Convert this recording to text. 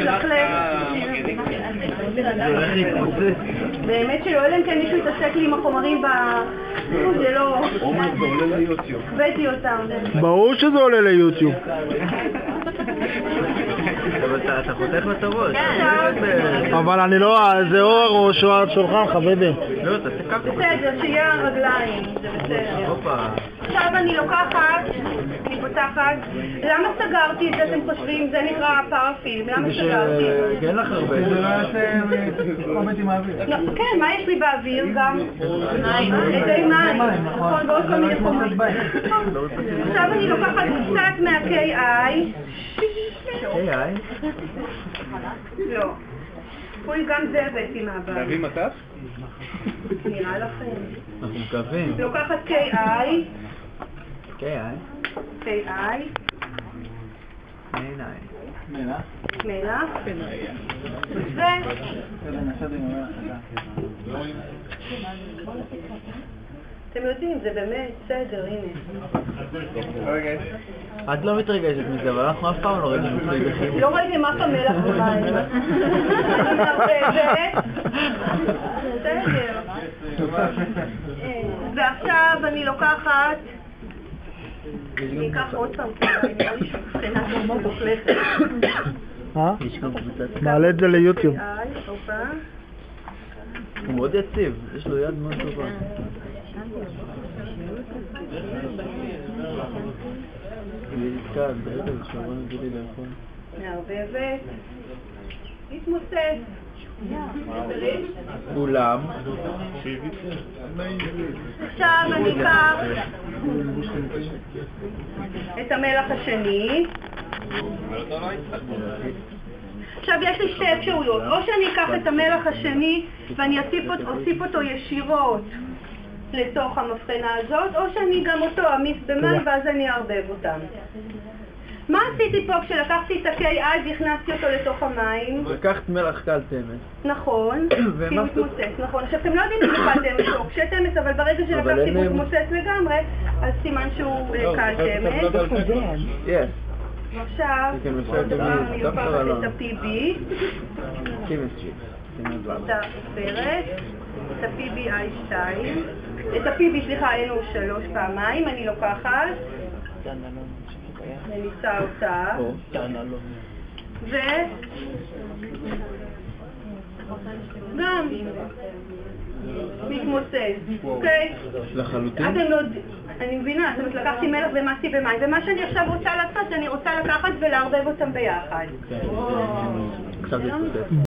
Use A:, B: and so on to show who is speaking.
A: מתלכלך. באמת שלא, אלא אם כן מישהו יתעסק לי עם החומרים זה לא...
B: עומר, זה עולה ליוטיוב.
A: הבאתי אותם.
C: ברור שזה עולה ליוטיוב.
B: אבל אתה חותך לה את הראש.
C: אבל אני לא... זה או הראש או השולחן, חביבי.
B: לא, תעשה ככה.
A: בסדר, שיהיה הרגליים, זה בסדר. עכשיו אני לוקחת, אני פותחת. למה סגרתי את זה, אתם חושבים? זה נקרא פרפילם. למה סגרתי?
B: כי אין לך הרבה. זה לא יעשה חומת עם האוויר.
A: כן, מה יש לי באוויר גם? איזה מים. נכון, ועוד כל מיני חומרים. עכשיו אני לוקחת קצת מה-KI.
B: KI?
A: לא. פוי גם זה הבאתי מהבית.
B: להביא מטף?
A: נראה לכם.
B: אנחנו מקווים.
A: לוקחת KI.
B: KI?
A: KI.
B: מלח?
A: מלח. ו... אתם יודעים, זה באמת סדר, הנה.
B: את לא מתרגשת מזה, אבל אנחנו אף פעם לא ראינו מתרגשים.
A: לא ראיתם אף המלח במים. אני מערבבת. בסדר. ועכשיו אני לוקחת... אני אקח עוד פעם, אני מבחינה כמו מוחלטת.
C: מעלה את זה ליוטיוב.
B: הוא מאוד יציב, יש לו יד מאוד טובה.
A: מערבבת, מתמוסס.
B: אולם.
A: עכשיו אני אקח את המלח השני. עכשיו יש לי שתי אפשרויות, או שאני אקח את המלח השני ואני אוסיף אותו ישירות לתוך המבחנה הזאת, או שאני גם אותו אמיס במים ואז אני אערבב אותם. מה עשיתי פה כשלקחתי את ה-KI והכנסתי אותו לתוך המים?
B: לקחת מלח קל תמס.
A: נכון, כי הוא מתמוסס, נכון. עכשיו אתם לא יודעים אם הוא קל תמס או קשה תמס, אבל ברגע שלקחתי הוא מתמוסס לגמרי, אז סימן שהוא קל תמס.
B: כן.
A: עכשיו, עוד דבר אני לוקחת את ה-PB, את הפרק, את ה-PBI2, את ה-PB, סליחה, NO3 פעמיים, אני לוקחת, מניסה אותה, ו... גם מתמוסס, אוקיי?
B: לחלוטין?
A: אני מבינה, זאת אומרת, לקחתי מלח ומסתי במים, ומה שאני עכשיו רוצה לעשות, אני רוצה לקחת ולערבב אותם ביחד.
B: עכשיו זה תפוסס.